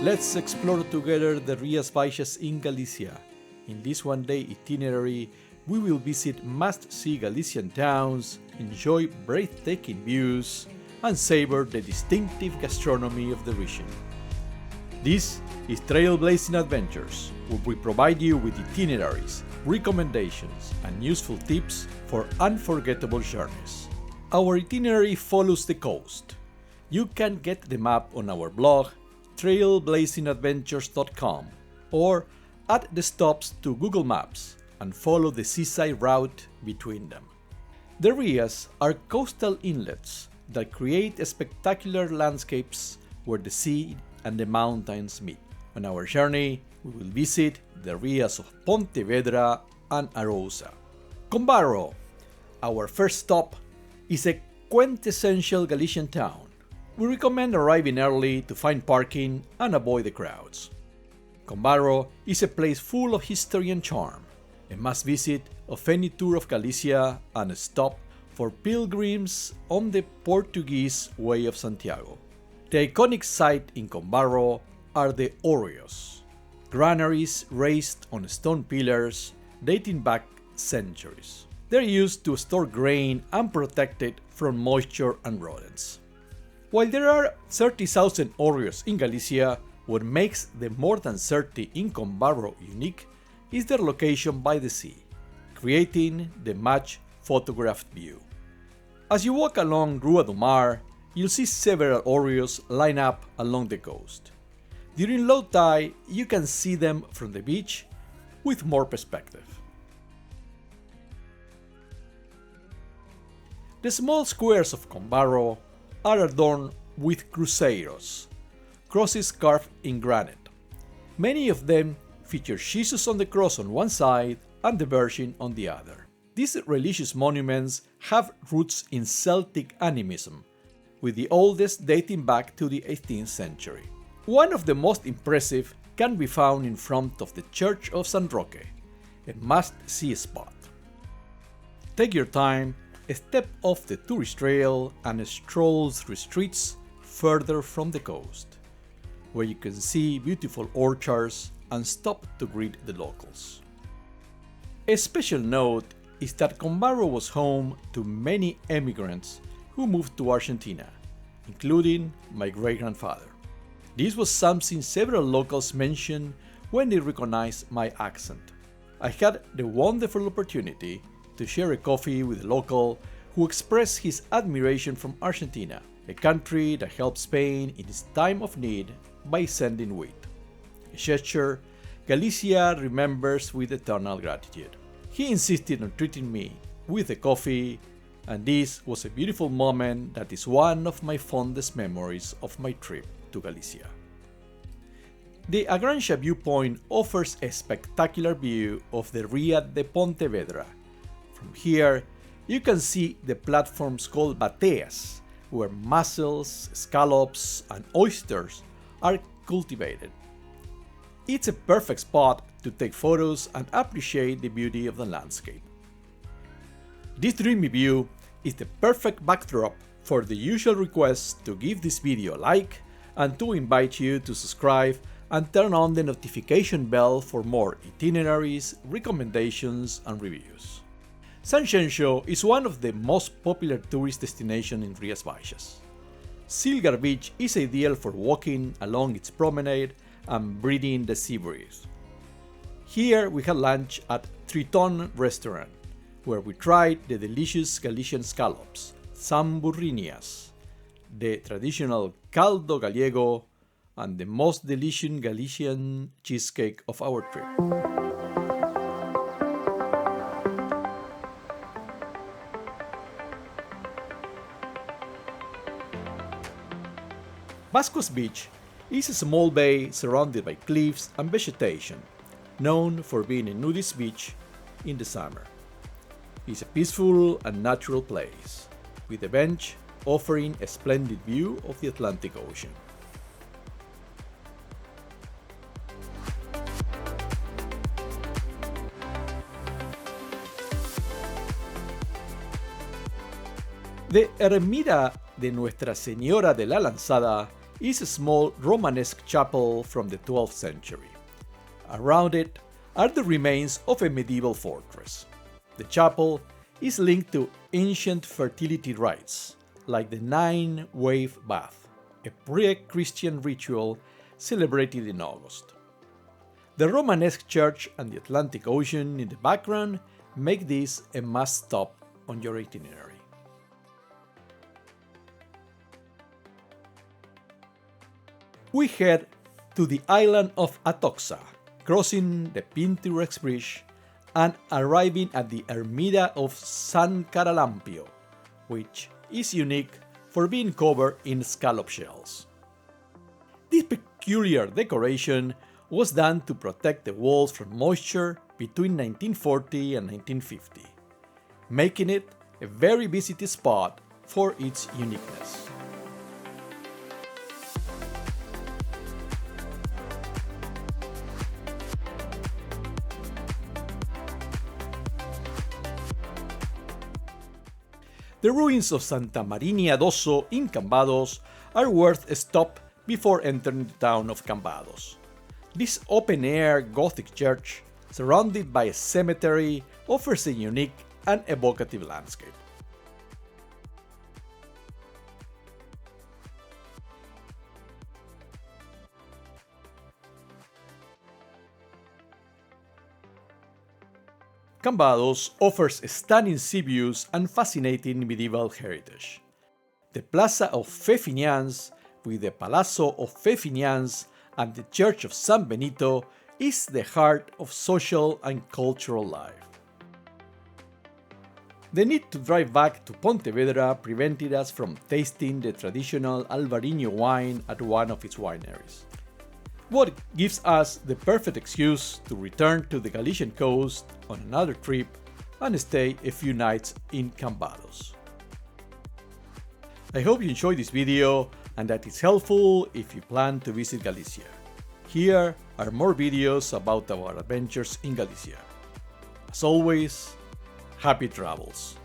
Let's explore together the Rias Baixas in Galicia. In this one-day itinerary, we will visit must-see Galician towns, enjoy breathtaking views, and savor the distinctive gastronomy of the region. This is Trailblazing Adventures, where we provide you with itineraries, recommendations, and useful tips for unforgettable journeys. Our itinerary follows the coast. You can get the map on our blog, trailblazingadventures.com, or add the stops to Google Maps and follow the seaside route between them. The Rias are coastal inlets that create spectacular landscapes where the sea and the mountains meet. On our journey, we will visit the Rias of Pontevedra and Arousa. Combarro, our first stop, is a quintessential Galician town. We recommend arriving early to find parking and avoid the crowds. Combarro is a place full of history and charm, a must-visit of any tour of Galicia and a stop for pilgrims on the Portuguese Way of Santiago. The iconic site in Combarro are the Orreos, granaries raised on stone pillars dating back centuries. They're used to store grain and protect it from moisture and rodents. While there are 30,000 Orreos in Galicia, what makes the more than 30 in Combarro unique is their location by the sea, creating the much photographed view. As you walk along Rua do Mar, you'll see several Orreos line up along the coast. During low tide, you can see them from the beach with more perspective. The small squares of Combarro are adorned with cruzeiros, crosses carved in granite. Many of them feature Jesus on the cross on one side and the Virgin on the other. These religious monuments have roots in Celtic animism, with the oldest dating back to the 18th century. One of the most impressive can be found in front of the Church of San Roque, a must-see spot. Take your time, step off the tourist trail and stroll through streets further from the coast, where you can see beautiful orchards and stop to greet the locals. A special note is that Combarro was home to many emigrants who moved to Argentina, including my great-grandfather. This was something several locals mentioned when they recognized my accent. I had the wonderful opportunity to share a coffee with a local who expressed his admiration from Argentina, a country that helped Spain in its time of need by sending wheat. A gesture Galicia remembers with eternal gratitude. He insisted on treating me with a coffee, and this was a beautiful moment that is one of my fondest memories of my trip to Galicia. The Agrancia viewpoint offers a spectacular view of the Ria de Pontevedra. From here, you can see the platforms called bateas, where mussels, scallops, and oysters are cultivated. It's a perfect spot to take photos and appreciate the beauty of the landscape. This dreamy view is the perfect backdrop for the usual request to give this video a like and to invite you to subscribe and turn on the notification bell for more itineraries, recommendations, and reviews. Sanxenxo is one of the most popular tourist destinations in Rias Baixas. Silgar Beach is ideal for walking along its promenade and breathing the sea breeze. Here we had lunch at Triton restaurant, where we tried the delicious Galician scallops, samburrinias, the traditional caldo gallego, and the most delicious Galician cheesecake of our trip. Vasco's Beach is a small bay surrounded by cliffs and vegetation, known for being a nudist beach in the summer. It's a peaceful and natural place, with a bench offering a splendid view of the Atlantic Ocean. The Ermita de Nuestra Señora de la Lanzada is a small Romanesque chapel from the 12th century. Around it are the remains of a medieval fortress. The chapel is linked to ancient fertility rites, like the 9-wave bath, a pre-Christian ritual celebrated in August. The Romanesque church and the Atlantic Ocean in the background make this a must-stop on your itinerary. We head to the island of Toxa, crossing the Pinturex Bridge and arriving at the Ermida of San Caralampio, which is unique for being covered in scallop shells. This peculiar decoration was done to protect the walls from moisture between 1940 and 1950, making it a very visited spot for its uniqueness. The ruins of Santa Marinia d'Osso in Cambados are worth a stop before entering the town of Cambados. This open-air Gothic church, surrounded by a cemetery, offers a unique and evocative landscape. Cambados offers stunning sea views and fascinating medieval heritage. The Plaza of Fefinians, with the Palazzo of Fefinians and the Church of San Benito, is the heart of social and cultural life. The need to drive back to Pontevedra prevented us from tasting the traditional Alvarinho wine at one of its wineries. What gives us the perfect excuse to return to the Galician coast on another trip and stay a few nights in Cambados. I hope you enjoyed this video and that it's helpful if you plan to visit Galicia. Here are more videos about our adventures in Galicia. As always, happy travels!